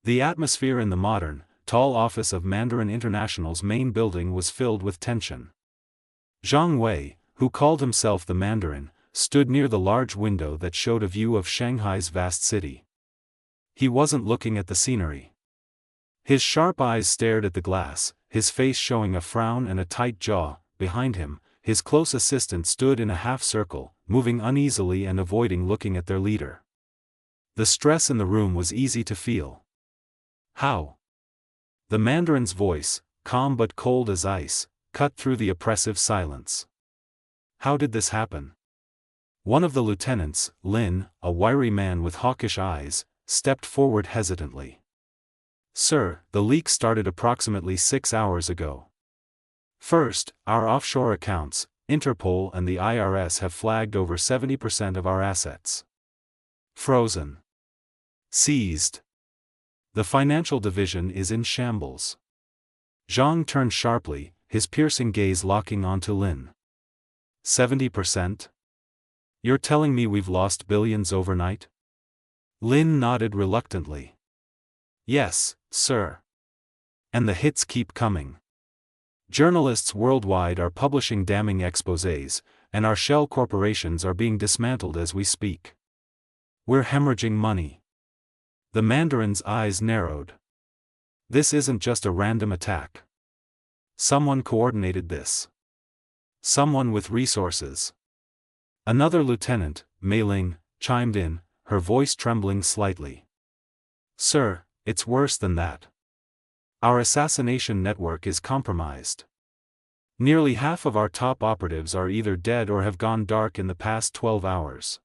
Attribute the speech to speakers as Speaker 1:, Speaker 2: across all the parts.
Speaker 1: The atmosphere in the modern, tall office of Mandarin International's main building was filled with tension. Zhang Wei, who called himself the Mandarin, stood near the large window that showed a view of Shanghai's vast city. He wasn't looking at the scenery. His sharp eyes stared at the glass, his face showing a frown and a tight jaw. Behind him, his close assistant stood in a half-circle, moving uneasily and avoiding looking at their leader. The stress in the room was easy to feel. How? The Mandarin's voice, calm but cold as ice, cut through the oppressive silence. How did this happen? One of the lieutenants, Lin, a wiry man with hawkish eyes, stepped forward hesitantly. Sir, the leak started approximately 6 hours ago. First, our offshore accounts, Interpol and the IRS have flagged over 70% of our assets. Frozen. Seized. The financial division is in shambles. Zhang turned sharply, his piercing gaze locking onto Lin. 70%? You're telling me we've lost billions overnight? Lin nodded reluctantly. Yes, sir. And the hits keep coming. Journalists worldwide are publishing damning exposés, and our shell corporations are being dismantled as we speak. We're hemorrhaging money. The Mandarin's eyes narrowed. This isn't just a random attack. Someone coordinated this. Someone with resources. Another lieutenant, Mei Ling, chimed in, her voice trembling slightly. Sir, it's worse than that. Our assassination network is compromised. Nearly half of our top operatives are either dead or have gone dark in the past 12 hours.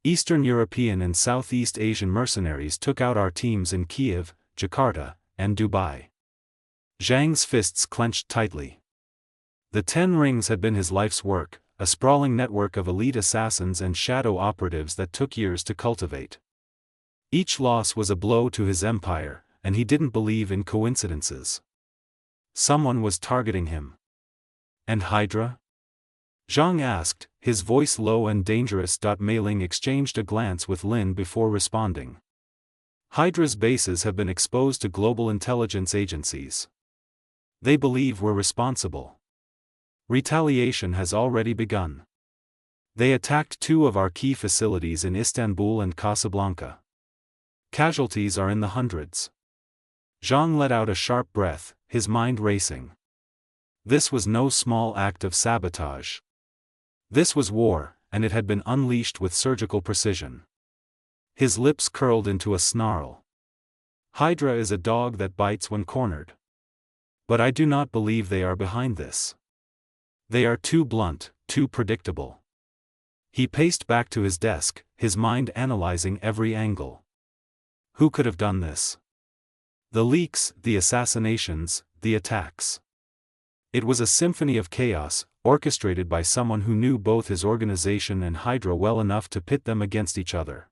Speaker 1: Eastern European and Southeast Asian mercenaries took out our teams in Kiev, Jakarta, and Dubai. Zhang's fists clenched tightly. The 10 Rings had been his life's work, a sprawling network of elite assassins and shadow operatives that took years to cultivate. Each loss was a blow to his empire, and he didn't believe in coincidences. Someone was targeting him. And Hydra? Zhang asked, his voice low and dangerous. Mei Ling exchanged a glance with Lin before responding. Hydra's bases have been exposed to global intelligence agencies. They believe we're responsible. Retaliation has already begun. They attacked 2 of our key facilities in Istanbul and Casablanca. Casualties are in the hundreds. Zhang let out a sharp breath, his mind racing. This was no small act of sabotage. This was war, and it had been unleashed with surgical precision. His lips curled into a snarl. Hydra is a dog that bites when cornered. But I do not believe they are behind this. They are too blunt, too predictable. He paced back to his desk, his mind analyzing every angle. Who could have done this? The leaks, the assassinations, the attacks. It was a symphony of chaos, orchestrated by someone who knew both his organization and Hydra well enough to pit them against each other.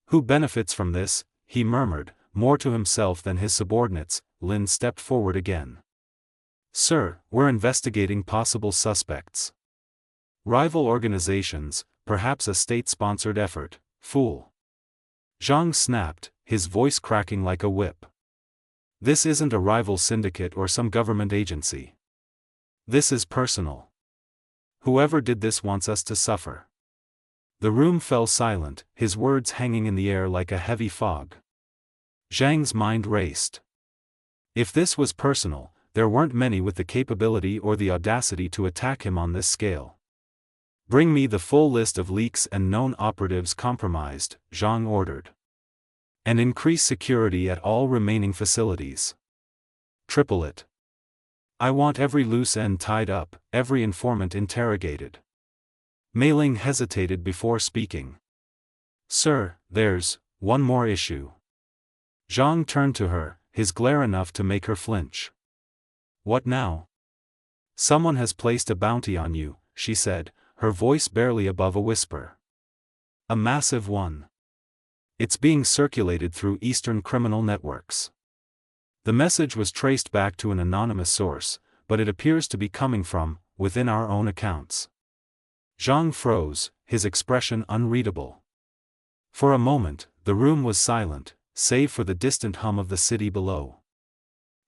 Speaker 1: Who benefits from this? He murmured, more to himself than his subordinates. Lin stepped forward again. Sir, we're investigating possible suspects. Rival organizations, perhaps a state-sponsored effort. Fool. Zhang snapped, his voice cracking like a whip. This isn't a rival syndicate or some government agency. This is personal. Whoever did this wants us to suffer. The room fell silent, his words hanging in the air like a heavy fog. Zhang's mind raced. If this was personal, there weren't many with the capability or the audacity to attack him on this scale. Bring me the full list of leaks and known operatives compromised, Zhang ordered. And increase security at all remaining facilities. Triple it. I want every loose end tied up, every informant interrogated. Mei Ling hesitated before speaking. Sir, there's one more issue. Zhang turned to her, his glare enough to make her flinch. What now? Someone has placed a bounty on you, she said, her voice barely above a whisper. A massive one. It's being circulated through Eastern criminal networks. The message was traced back to an anonymous source, but it appears to be coming from within our own accounts. Zhang froze, his expression unreadable. For a moment, the room was silent, save for the distant hum of the city below.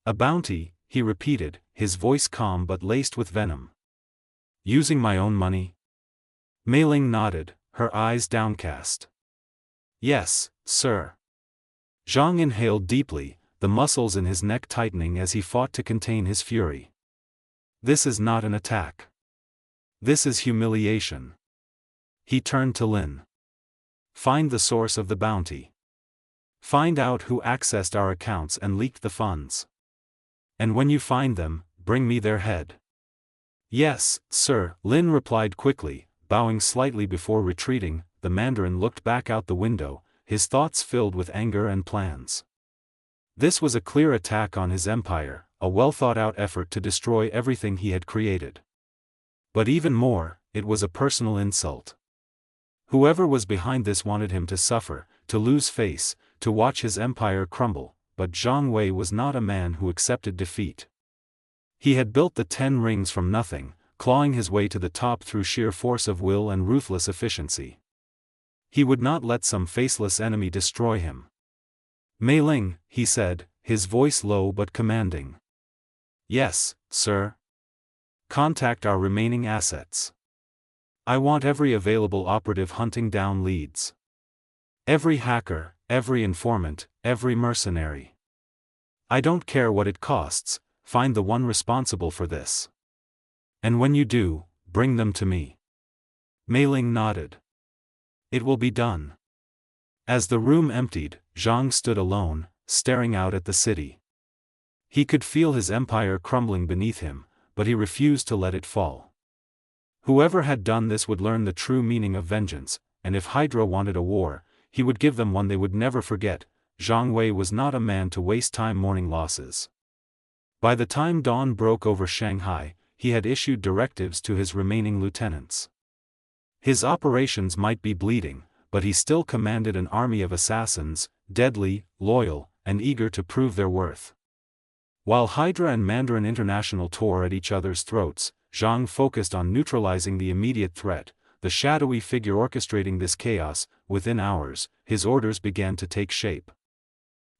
Speaker 1: A bounty, he repeated, his voice calm but laced with venom. Using my own money? Mei Ling nodded, her eyes downcast. Yes, sir. Zhang inhaled deeply, the muscles in his neck tightening as he fought to contain his fury. This is not an attack. This is humiliation. He turned to Lin. Find the source of the bounty. Find out who accessed our accounts and leaked the funds. And when you find them, bring me their head. Yes, sir, Lin replied quickly, bowing slightly before retreating. The Mandarin looked back out the window, his thoughts filled with anger and plans. This was a clear attack on his empire, a well-thought-out effort to destroy everything he had created. But even more, it was a personal insult. Whoever was behind this wanted him to suffer, to lose face, to watch his empire crumble, but Zhang Wei was not a man who accepted defeat. He had built the 10 rings from nothing, clawing his way to the top through sheer force of will and ruthless efficiency. He would not let some faceless enemy destroy him. Mei Ling, he said, his voice low but commanding. Yes, sir. Contact our remaining assets. I want every available operative hunting down leads. Every hacker, every informant, every mercenary. I don't care what it costs, find the one responsible for this. And when you do, bring them to me. Mei Ling nodded. It will be done. As the room emptied, Zhang stood alone, staring out at the city. He could feel his empire crumbling beneath him, but he refused to let it fall. Whoever had done this would learn the true meaning of vengeance, and if Hydra wanted a war, he would give them one they would never forget. Zhang Wei was not a man to waste time mourning losses. By the time dawn broke over Shanghai, he had issued directives to his remaining lieutenants. His operations might be bleeding, but he still commanded an army of assassins, deadly, loyal, and eager to prove their worth. While Hydra and Mandarin International tore at each other's throats, Zhang focused on neutralizing the immediate threat, the shadowy figure orchestrating this chaos. Within hours, his orders began to take shape.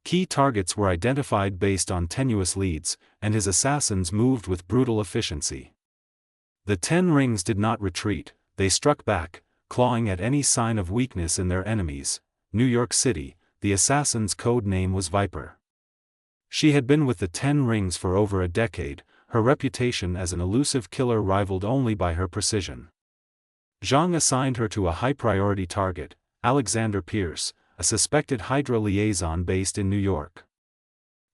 Speaker 1: Key targets were identified based on tenuous leads, and his assassins moved with brutal efficiency. The 10 rings did not retreat, they struck back, clawing at any sign of weakness in their enemies. New York City, the assassin's code name was Viper. She had been with the 10 rings for over a decade, her reputation as an elusive killer rivaled only by her precision. Zhang assigned her to a high-priority target, Alexander Pierce, a suspected Hydra liaison based in New York.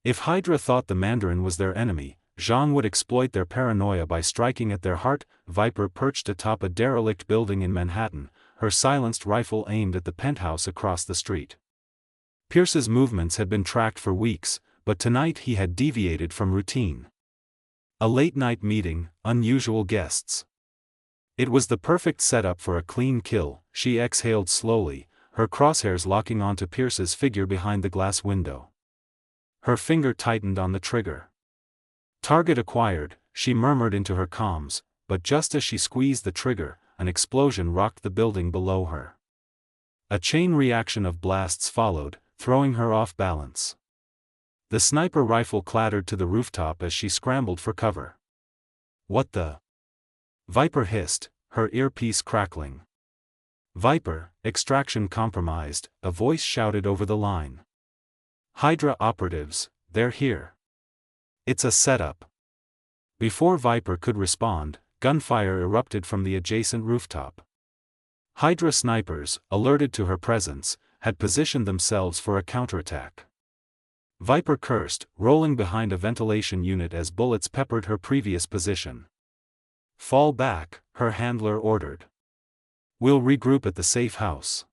Speaker 1: If Hydra thought the Mandarin was their enemy, Zhang would exploit their paranoia by striking at their heart. Viper perched atop a derelict building in Manhattan, her silenced rifle aimed at the penthouse across the street. Pierce's movements had been tracked for weeks, but tonight he had deviated from routine. A late-night meeting, unusual guests. It was the perfect setup for a clean kill. She exhaled slowly, her crosshairs locking onto Pierce's figure behind the glass window. Her finger tightened on the trigger. Target acquired, she murmured into her comms, but just as she squeezed the trigger, an explosion rocked the building below her. A chain reaction of blasts followed, throwing her off balance. The sniper rifle clattered to the rooftop as she scrambled for cover. What the? Viper hissed, her earpiece crackling. Viper, extraction compromised, a voice shouted over the line. Hydra operatives, they're here. It's a setup. Before Viper could respond, gunfire erupted from the adjacent rooftop. Hydra snipers, alerted to her presence, had positioned themselves for a counterattack. Viper cursed, rolling behind a ventilation unit as bullets peppered her previous position. Fall back, her handler ordered. We'll regroup at the safe house.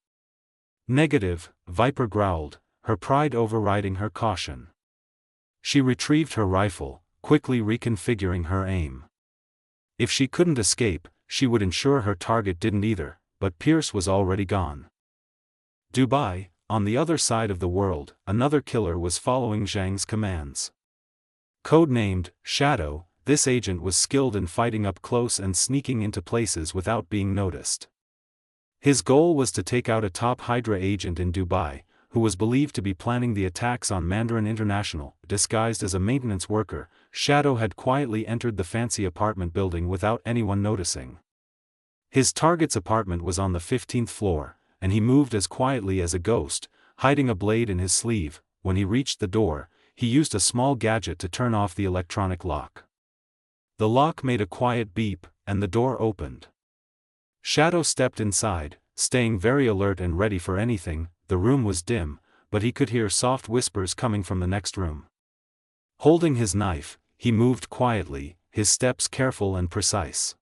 Speaker 1: Negative, Viper growled, her pride overriding her caution. She retrieved her rifle, quickly reconfiguring her aim. If she couldn't escape, she would ensure her target didn't either, but Pierce was already gone. Dubai, on the other side of the world, another killer was following Zhang's commands. Codenamed Shadow, this agent was skilled in fighting up close and sneaking into places without being noticed. His goal was to take out a top Hydra agent in Dubai, who was believed to be planning the attacks on Mandarin International. Disguised as a maintenance worker, Shadow had quietly entered the fancy apartment building without anyone noticing. His target's apartment was on the 15th floor, and he moved as quietly as a ghost, hiding a blade in his sleeve. When he reached the door, he used a small gadget to turn off the electronic lock. The lock made a quiet beep, and the door opened. Shadow stepped inside, staying very alert and ready for anything. The room was dim, but he could hear soft whispers coming from the next room. Holding his knife, he moved quietly, his steps careful and precise.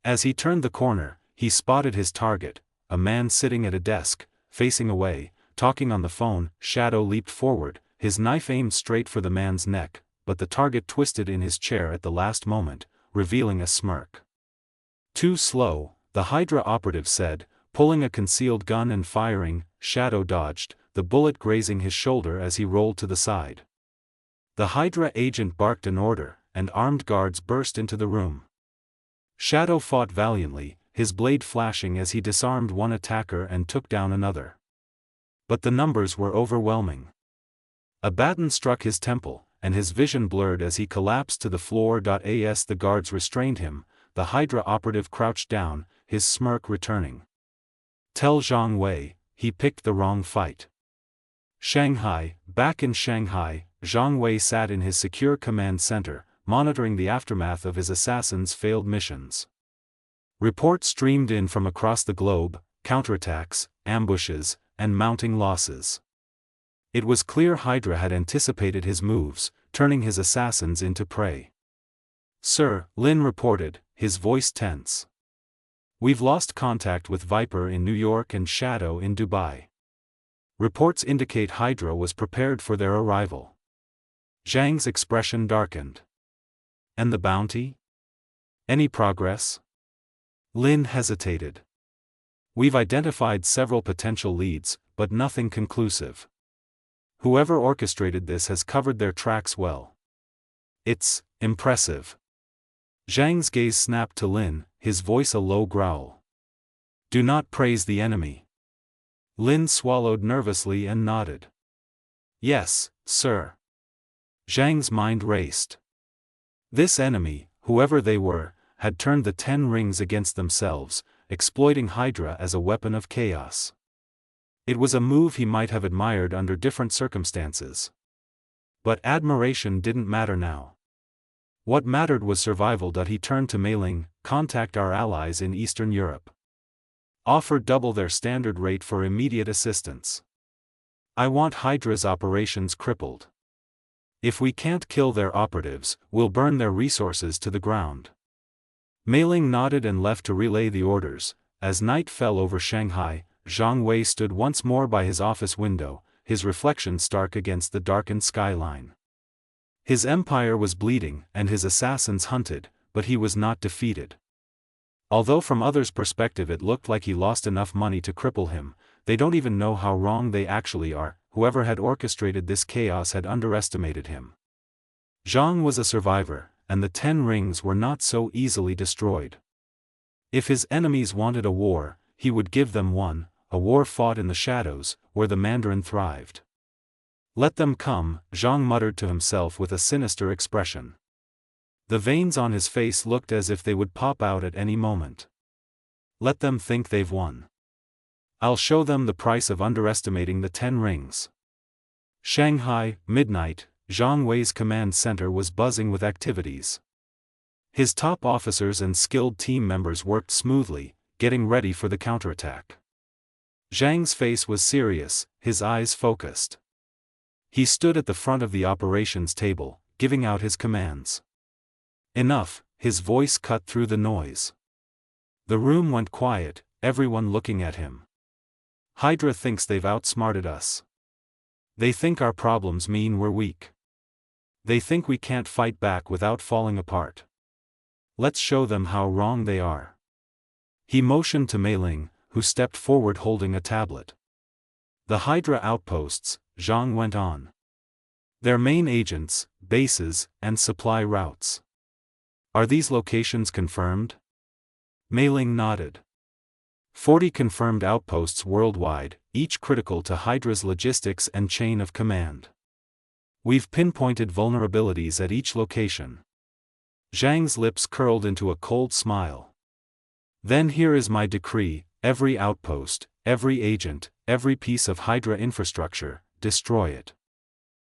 Speaker 1: As he turned the corner, he spotted his target, a man sitting at a desk, facing away, talking on the phone. Shadow leaped forward, his knife aimed straight for the man's neck, but the target twisted in his chair at the last moment, revealing a smirk. "Too slow," the Hydra operative said, pulling a concealed gun and firing. Shadow dodged, the bullet grazing his shoulder as he rolled to the side. The Hydra agent barked an order, and armed guards burst into the room. Shadow fought valiantly, his blade flashing as he disarmed one attacker and took down another. But the numbers were overwhelming. A baton struck his temple, and his vision blurred as he collapsed to the floor. As the guards restrained him, the Hydra operative crouched down, his smirk returning. "Tell Zhang Wei, he picked the wrong fight." Shanghai. Back in Shanghai, Zhang Wei sat in his secure command center, monitoring the aftermath of his assassin's failed missions. Reports streamed in from across the globe, counterattacks, ambushes, and mounting losses. It was clear Hydra had anticipated his moves, turning his assassins into prey. "Sir," Lin reported, his voice tense. "We've lost contact with Viper in New York and Shadow in Dubai. Reports indicate Hydra was prepared for their arrival." Zhang's expression darkened. "And the bounty? Any progress?" Lin hesitated. "We've identified several potential leads, but nothing conclusive. Whoever orchestrated this has covered their tracks well. It's impressive." Zhang's gaze snapped to Lin, his voice a low growl. "Do not praise the enemy." Lin swallowed nervously and nodded. "Yes, sir." Zhang's mind raced. This enemy, whoever they were, had turned the 10 rings against themselves, exploiting Hydra as a weapon of chaos. It was a move he might have admired under different circumstances. But admiration didn't matter now. What mattered was survival. He turned to Mei Ling. "Contact our allies in Eastern Europe. Offer double their standard rate for immediate assistance. I want Hydra's operations crippled. If we can't kill their operatives, we'll burn their resources to the ground." Mei Ling nodded and left to relay the orders. As night fell over Shanghai, Zhang Wei stood once more by his office window, his reflection stark against the darkened skyline. His empire was bleeding, and his assassins hunted, but he was not defeated. Although from others' perspective it looked like he lost enough money to cripple him, they don't even know how wrong they actually are. Whoever had orchestrated this chaos had underestimated him. Zhang was a survivor, and the 10 rings were not so easily destroyed. If his enemies wanted a war, he would give them one, a war fought in the shadows, where the Mandarin thrived. "Let them come," Zhang muttered to himself with a sinister expression. The veins on his face looked as if they would pop out at any moment. "Let them think they've won. I'll show them the price of underestimating the 10 rings." Shanghai, midnight, Zhang Wei's command center was buzzing with activities. His top officers and skilled team members worked smoothly, getting ready for the counterattack. Zhang's face was serious, his eyes focused. He stood at the front of the operations table, giving out his commands. "Enough," his voice cut through the noise. The room went quiet, everyone looking at him. "Hydra thinks they've outsmarted us. They think our problems mean we're weak. They think we can't fight back without falling apart. Let's show them how wrong they are." He motioned to Mei Ling, who stepped forward holding a tablet. "The Hydra outposts," Zhang went on. "Their main agents, bases, and supply routes. Are these locations confirmed?" Mei Ling nodded. 40 confirmed outposts worldwide, each critical to Hydra's logistics and chain of command. We've pinpointed vulnerabilities at each location. Zhang's lips curled into a cold smile. Then here is my decree: every outpost, every agent, every piece of Hydra infrastructure, destroy it.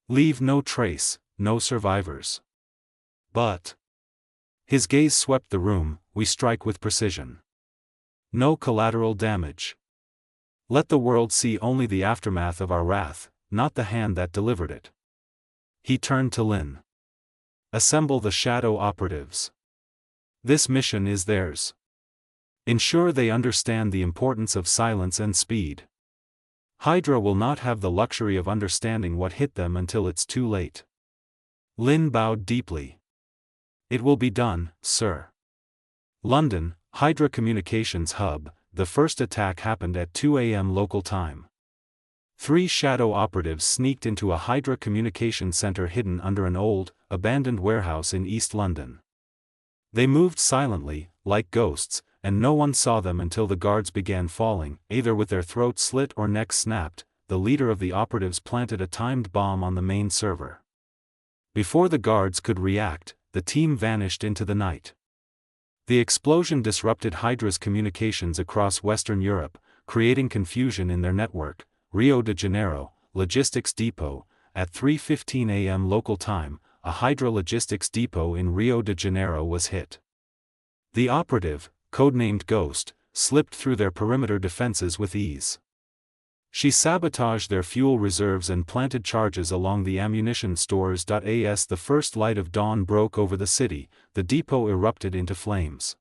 Speaker 1: Leave no trace, no survivors. But his gaze swept the room. We strike with precision. No collateral damage. Let the world see only the aftermath of our wrath, not the hand that delivered it. He turned to Lin. Assemble the shadow operatives. This mission is theirs. Ensure they understand the importance of silence and speed. Hydra will not have the luxury of understanding what hit them until it's too late. Lin bowed deeply. It will be done, sir. London, Hydra Communications Hub. The first attack happened at 2 a.m. local time. 3 shadow operatives sneaked into a Hydra communications center hidden under an old, abandoned warehouse in East London. They moved silently, like ghosts, and no one saw them until the guards began falling, either with their throats slit or necks snapped. The leader of the operatives planted a timed bomb on the main server. Before the guards could react, the team vanished into the night. The explosion disrupted Hydra's communications across Western Europe, creating confusion in their network. Rio de Janeiro, Logistics Depot. At 3:15 a.m. local time, a Hydra logistics depot in Rio de Janeiro was hit. The operative, codenamed Ghost, slipped through their perimeter defenses with ease. She sabotaged their fuel reserves and planted charges along the ammunition stores. As the first light of dawn broke over the city, the depot erupted into flames.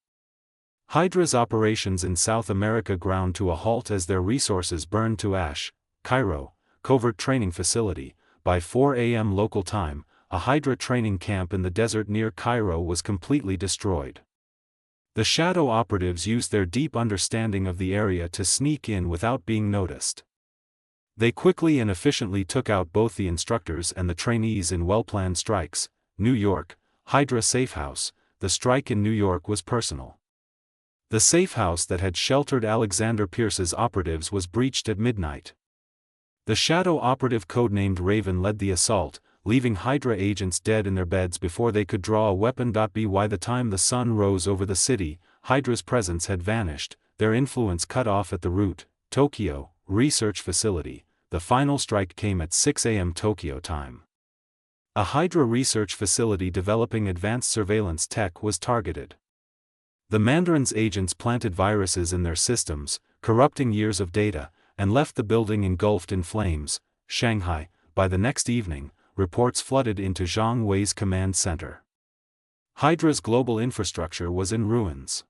Speaker 1: Hydra's operations in South America ground to a halt as their resources burned to ash. Cairo, covert training facility. By 4 a.m. local time, a Hydra training camp in the desert near Cairo was completely destroyed. The shadow operatives used their deep understanding of the area to sneak in without being noticed. They quickly and efficiently took out both the instructors and the trainees in well-planned strikes. New York, Hydra Safe House. The strike in New York was personal. The safe house that had sheltered Alexander Pierce's operatives was breached at midnight. The shadow operative codenamed Raven led the assault, leaving Hydra agents dead in their beds before they could draw a weapon. By the time the sun rose over the city, Hydra's presence had vanished, their influence cut off at the root. Tokyo, research facility. The final strike came at 6 a.m. Tokyo time. A Hydra research facility developing advanced surveillance tech was targeted. The Mandarin's agents planted viruses in their systems, corrupting years of data, and left the building engulfed in flames. Shanghai. By the next evening, reports flooded into Zhang Wei's command center. Hydra's global infrastructure was in ruins.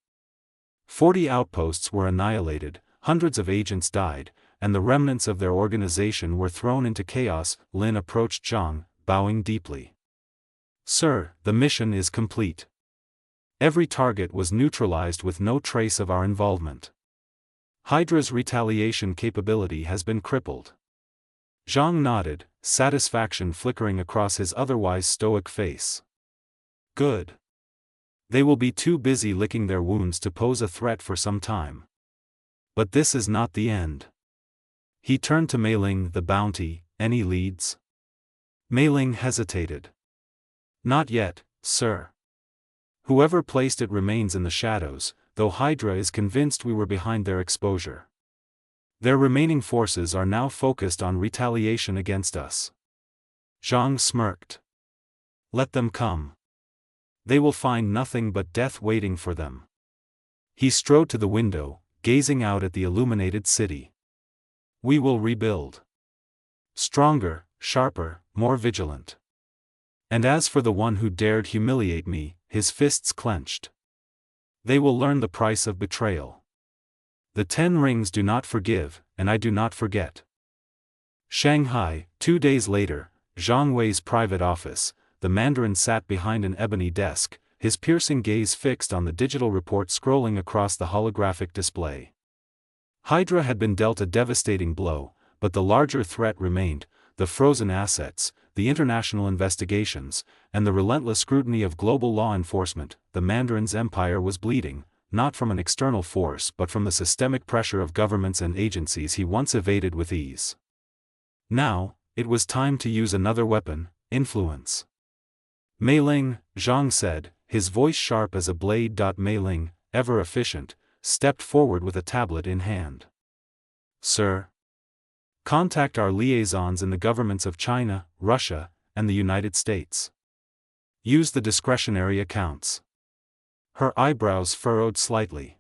Speaker 1: 40 outposts were annihilated, hundreds of agents died, and the remnants of their organization were thrown into chaos. Lin approached Zhang, bowing deeply. Sir, the mission is complete. Every target was neutralized with no trace of our involvement. Hydra's retaliation capability has been crippled. Zhang nodded, satisfaction flickering across his otherwise stoic face. Good. They will be too busy licking their wounds to pose a threat for some time. But this is not the end. He turned to Mei Ling, the bounty. Any leads? Mei Ling hesitated. Not yet, sir. Whoever placed it remains in the shadows, though Hydra is convinced we were behind their exposure. Their remaining forces are now focused on retaliation against us. Zhang smirked. Let them come. They will find nothing but death waiting for them. He strode to the window, gazing out at the illuminated city. We will rebuild. Stronger, sharper, more vigilant. And as for the one who dared humiliate me, his fists clenched. They will learn the price of betrayal. The 10 rings do not forgive, and I do not forget. Shanghai. 2 days later, Zhang Wei's private office. The Mandarin sat behind an ebony desk, his piercing gaze fixed on the digital report scrolling across the holographic display. Hydra had been dealt a devastating blow, but the larger threat remained: the frozen assets, the international investigations, and the relentless scrutiny of global law enforcement. The Mandarin's empire was bleeding, not from an external force but from the systemic pressure of governments and agencies he once evaded with ease. Now, it was time to use another weapon, influence. Mei Ling, Zhang said, his voice sharp as a blade. Mei Ling, ever efficient, stepped forward with a tablet in hand. Sir. Contact our liaisons in the governments of China, Russia, and the United States. Use the discretionary accounts. Her eyebrows furrowed slightly.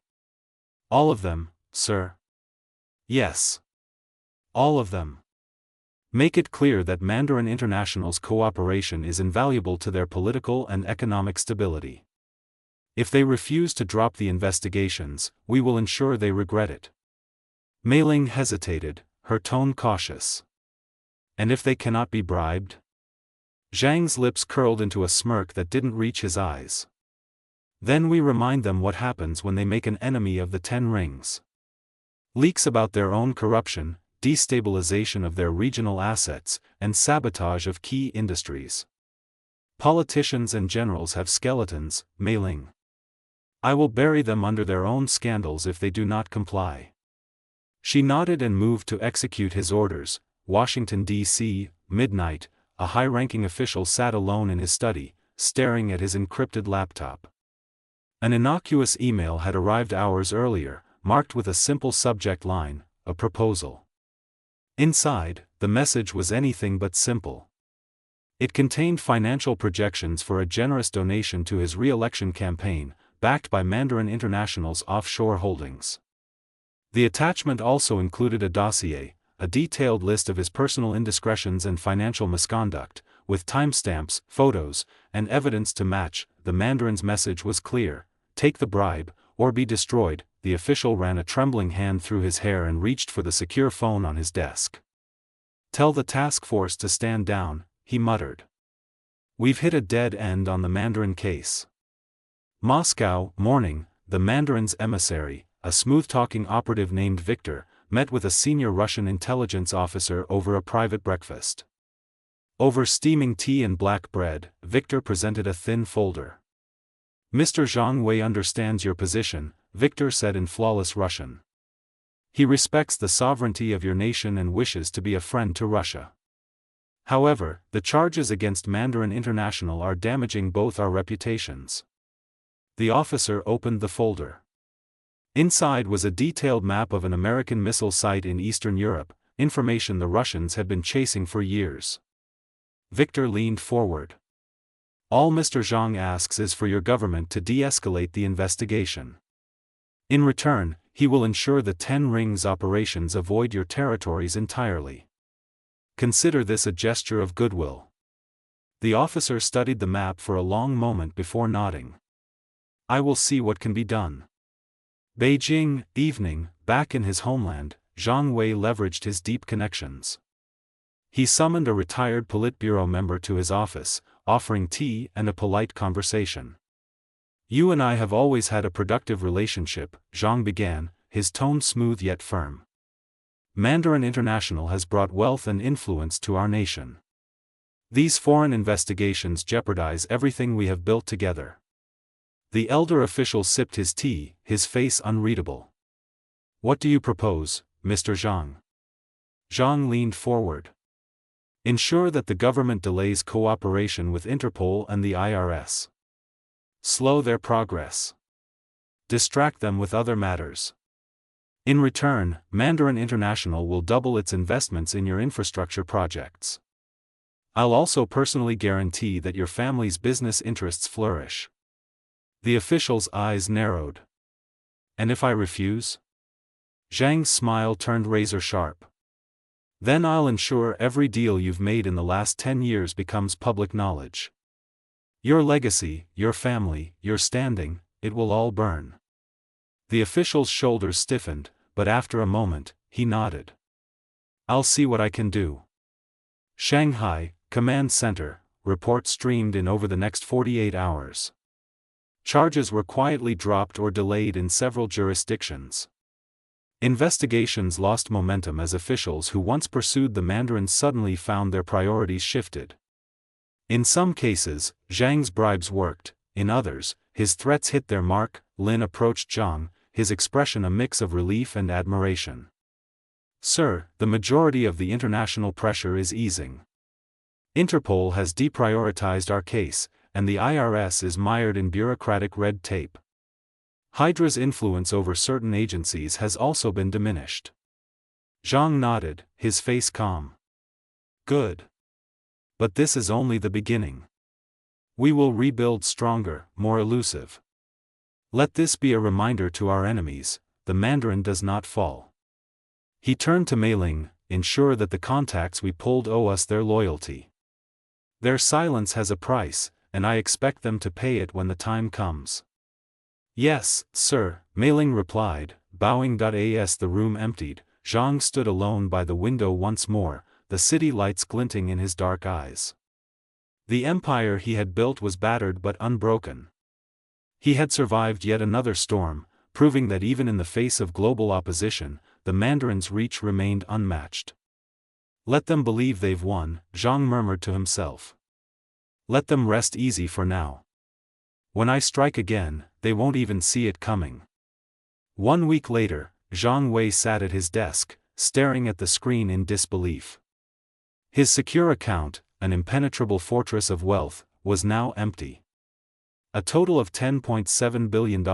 Speaker 1: All of them, sir. Yes. All of them. Make it clear that Mandarin International's cooperation is invaluable to their political and economic stability. If they refuse to drop the investigations, we will ensure they regret it. Mei Ling hesitated, her tone cautious. And if they cannot be bribed? Zhang's lips curled into a smirk that didn't reach his eyes. Then we remind them what happens when they make an enemy of the 10 rings. Leaks about their own corruption, destabilization of their regional assets, and sabotage of key industries. Politicians and generals have skeletons, Mei Ling. I will bury them under their own scandals if they do not comply. She nodded and moved to execute his orders. Washington, D.C., midnight, a high-ranking official sat alone in his study, staring at his encrypted laptop. An innocuous email had arrived hours earlier, marked with a simple subject line, a proposal. Inside, the message was anything but simple. It contained financial projections for a generous donation to his re-election campaign, backed by Mandarin International's offshore holdings. The attachment also included a dossier, a detailed list of his personal indiscretions and financial misconduct, with timestamps, photos, and evidence to match. The Mandarin's message was clear: take the bribe, or be destroyed. The official ran a trembling hand through his hair and reached for the secure phone on his desk. Tell the task force to stand down, he muttered. We've hit a dead end on the Mandarin case. Moscow, morning. The Mandarin's emissary, a smooth-talking operative named Victor, met with a senior Russian intelligence officer over a private breakfast. Over steaming tea and black bread, Victor presented a thin folder. Mr. Zhang Wei understands your position, Victor said in flawless Russian. He respects the sovereignty of your nation and wishes to be a friend to Russia. However, the charges against Mandarin International are damaging both our reputations. The officer opened the folder. Inside was a detailed map of an American missile site in Eastern Europe, information the Russians had been chasing for years. Victor leaned forward. All Mr. Zhang asks is for your government to de-escalate the investigation. In return, he will ensure the 10 Rings operations avoid your territories entirely. Consider this a gesture of goodwill. The officer studied the map for a long moment before nodding. I will see what can be done. Beijing, evening. Back in his homeland, Zhang Wei leveraged his deep connections. He summoned a retired Politburo member to his office, offering tea and a polite conversation. You and I have always had a productive relationship, Zhang began, his tone smooth yet firm. Mandarin International has brought wealth and influence to our nation. These foreign investigations jeopardize everything we have built together. The elder official sipped his tea, his face unreadable. What do you propose, Mr. Zhang? Zhang leaned forward. Ensure that the government delays cooperation with Interpol and the IRS. Slow their progress. Distract them with other matters. In return, Mandarin International will double its investments in your infrastructure projects. I'll also personally guarantee that your family's business interests flourish. The official's eyes narrowed. And if I refuse? Zhang's smile turned razor sharp. Then I'll ensure every deal you've made in the last 10 years becomes public knowledge. Your legacy, your family, your standing, it will all burn. The official's shoulders stiffened, but after a moment, he nodded. I'll see what I can do. Shanghai, Command Center, report streamed in over the next 48 hours. Charges were quietly dropped or delayed in several jurisdictions. Investigations lost momentum as officials who once pursued the Mandarins suddenly found their priorities shifted. In some cases, Zhang's bribes worked, in others, his threats hit their mark. Lin approached Zhang, his expression a mix of relief and admiration. "Sir, the majority of the international pressure is easing. Interpol has deprioritized our case, and the IRS is mired in bureaucratic red tape. Hydra's influence over certain agencies has also been diminished." Zhang nodded, his face calm. "Good. But this is only the beginning. We will rebuild stronger, more elusive. Let this be a reminder to our enemies, the Mandarin does not fall." He turned to Mei Ling, "Ensure that the contacts we pulled owe us their loyalty. Their silence has a price, and I expect them to pay it when the time comes." "Yes, sir," Mei Ling replied, bowing. As the room emptied, Zhang stood alone by the window once more, the city lights glinting in his dark eyes. The empire he had built was battered but unbroken. He had survived yet another storm, proving that even in the face of global opposition, the Mandarin's reach remained unmatched. "Let them believe they've won," Zhang murmured to himself. "Let them rest easy for now. When I strike again, they won't even see it coming." 1 week later, Zhang Wei sat at his desk, staring at the screen in disbelief. His secure account, an impenetrable fortress of wealth, was now empty. A total of $10.7 billion,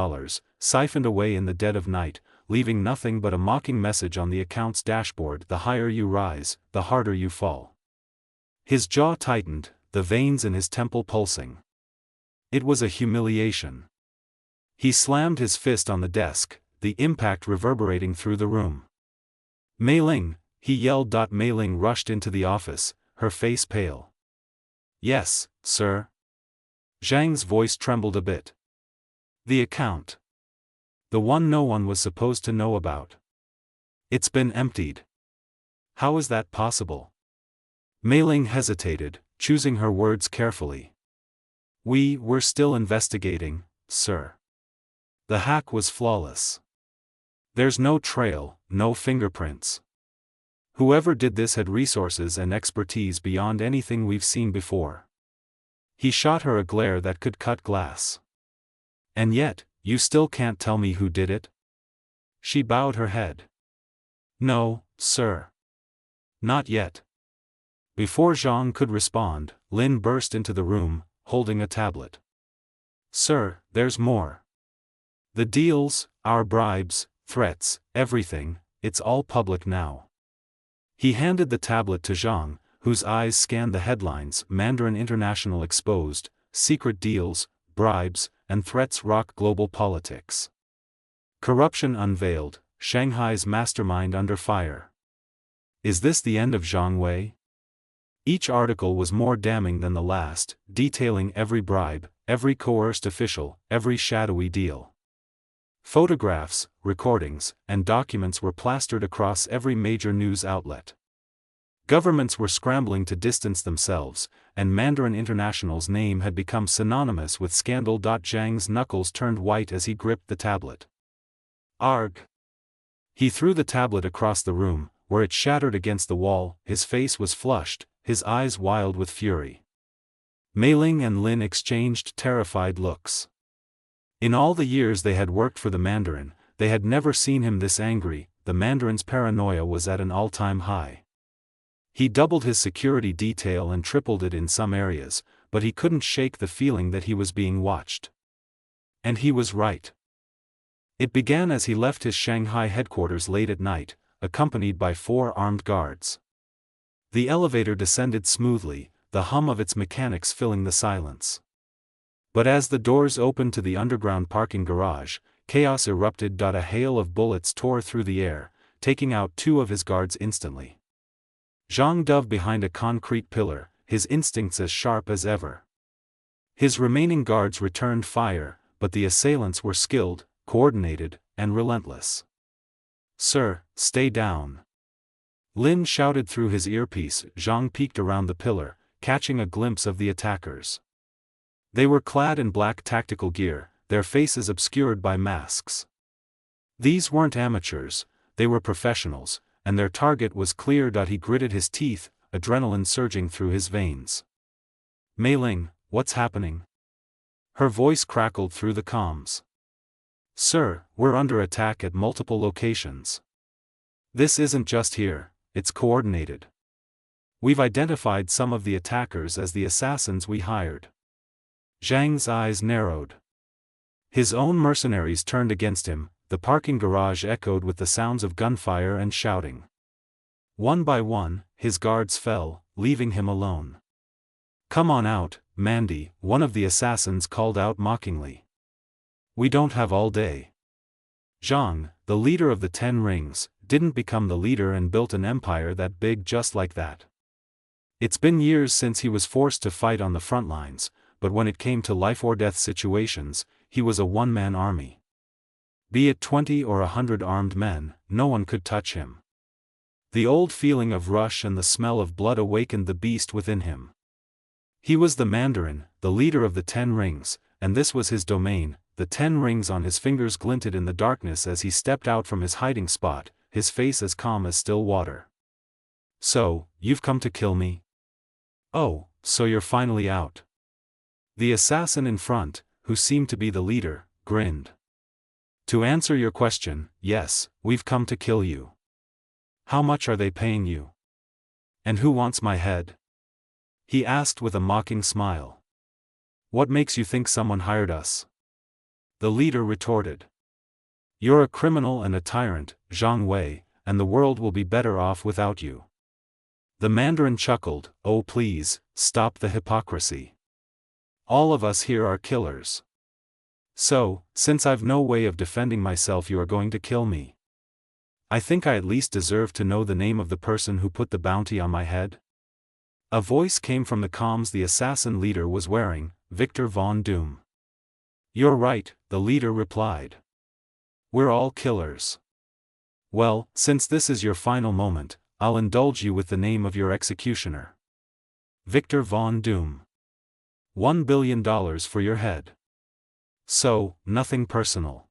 Speaker 1: siphoned away in the dead of night, leaving nothing but a mocking message on the account's dashboard: "The higher you rise, the harder you fall." His jaw tightened, the veins in his temple pulsing. It was a humiliation. He slammed his fist on the desk, the impact reverberating through the room. "Mei Ling," he yelled. Mei Ling rushed into the office, her face pale. "Yes, sir." Zhang's voice trembled a bit. "The account. The one no one was supposed to know about. It's been emptied. How is that possible?" Mei Ling hesitated, choosing her words carefully. We're still investigating, sir. The hack was flawless. There's no trail, no fingerprints. Whoever did this had resources and expertise beyond anything we've seen before." He shot her a glare that could cut glass. "And yet, you still can't tell me who did it?" She bowed her head. "No, sir. Not yet." Before Zhang could respond, Lin burst into the room, holding a tablet. "Sir, there's more. The deals, our bribes, threats, everything, it's all public now." He handed the tablet to Zhang, whose eyes scanned the headlines: "Mandarin International exposed, secret deals, bribes, and threats rock global politics. Corruption unveiled, Shanghai's mastermind under fire." Is this the end of Zhang Wei? Each article was more damning than the last, detailing every bribe, every coerced official, every shadowy deal. Photographs, recordings, and documents were plastered across every major news outlet. Governments were scrambling to distance themselves, and Mandarin International's name had become synonymous with scandal. Zhang's knuckles turned white as he gripped the tablet. "Arg!" He threw the tablet across the room, where it shattered against the wall. His face was flushed, his eyes wild with fury. Mei Ling and Lin exchanged terrified looks. In all the years they had worked for the Mandarin, they had never seen him this angry. The Mandarin's paranoia was at an all-time high. He doubled his security detail and tripled it in some areas, but he couldn't shake the feeling that he was being watched. And he was right. It began as he left his Shanghai headquarters late at night, accompanied by 4 armed guards. The elevator descended smoothly, the hum of its mechanics filling the silence. But as the doors opened to the underground parking garage, chaos erupted. A hail of bullets tore through the air, taking out 2 of his guards instantly. Zhang dove behind a concrete pillar, his instincts as sharp as ever. His remaining guards returned fire, but the assailants were skilled, coordinated, and relentless. "Sir, stay down." Lin shouted through his earpiece. Zhang peeked around the pillar, catching a glimpse of the attackers. They were clad in black tactical gear, their faces obscured by masks. These weren't amateurs, they were professionals, and their target was clear. He gritted his teeth, adrenaline surging through his veins. "Mei Ling, what's happening?" Her voice crackled through the comms. Sir, we're under attack at multiple locations. This isn't just here, it's coordinated. We've identified some of the attackers as the assassins we hired. Zhang's eyes narrowed. His own mercenaries turned against him, the parking garage echoed with the sounds of gunfire and shouting. One by one, his guards fell, leaving him alone. Come on out, Mandy, one of the assassins called out mockingly. We don't have all day. Zhang, the leader of the 10 Rings, didn't become the leader and built an empire that big just like that. It's been years since he was forced to fight on the front lines, but when it came to life-or-death situations, he was a one-man army. Be it 20 or 100 armed men, no one could touch him. The old feeling of rush and the smell of blood awakened the beast within him. He was the Mandarin, the leader of the 10 Rings, and this was his domain. The 10 rings on his fingers glinted in the darkness as he stepped out from his hiding spot, his face as calm as still water. So, you've come to kill me? Oh, so you're finally out. The assassin in front, who seemed to be the leader, grinned. To answer your question, yes, we've come to kill you. How much are they paying you? And who wants my head? He asked with a mocking smile. What makes you think someone hired us? The leader retorted. You're a criminal and a tyrant, Zhang Wei, and the world will be better off without you. The Mandarin chuckled, oh please, stop the hypocrisy. All of us here are killers. So, since I've no way of defending myself, you are going to kill me. I think I at least deserve to know the name of the person who put the bounty on my head. A voice came from the comms the assassin leader was wearing, Victor Von Doom. You're right, the leader replied. We're all killers. Well, since this is your final moment, I'll indulge you with the name of your executioner. Victor Von Doom. $1 billion for your head. So, nothing personal.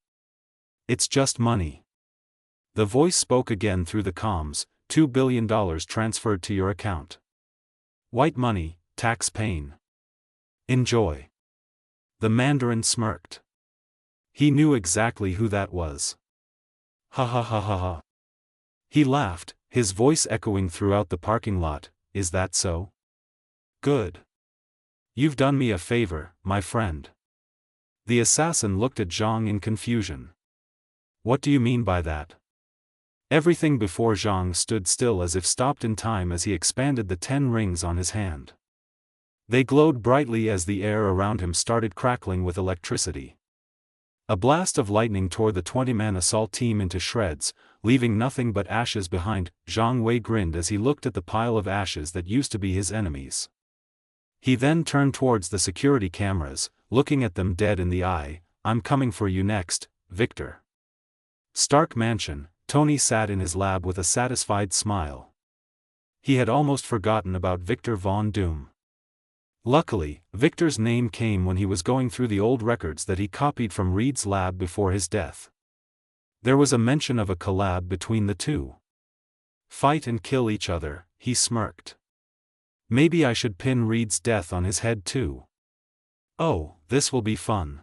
Speaker 1: It's just money. The voice spoke again through the comms, $2 billion transferred to your account. White money, tax-paying. Enjoy. The Mandarin smirked. He knew exactly who that was. Ha ha ha ha ha. He laughed, his voice echoing throughout the parking lot, is that so? Good. You've done me a favor, my friend. The assassin looked at Zhang in confusion. What do you mean by that? Everything before Zhang stood still as if stopped in time as he expanded the 10 rings on his hand. They glowed brightly as the air around him started crackling with electricity. A blast of lightning tore the 20-man assault team into shreds, leaving nothing but ashes behind. Zhang Wei grinned as he looked at the pile of ashes that used to be his enemies. He then turned towards the security cameras, looking at them dead in the eye. I'm coming for you next, Victor. Stark Mansion. Tony sat in his lab with a satisfied smile. He had almost forgotten about Victor Von Doom. Luckily, Victor's name came when he was going through the old records that he copied from Reed's lab before his death. There was a mention of a collab between the two. Fight and kill each other, he smirked. Maybe I should pin Reed's death on his head too. Oh, this will be fun.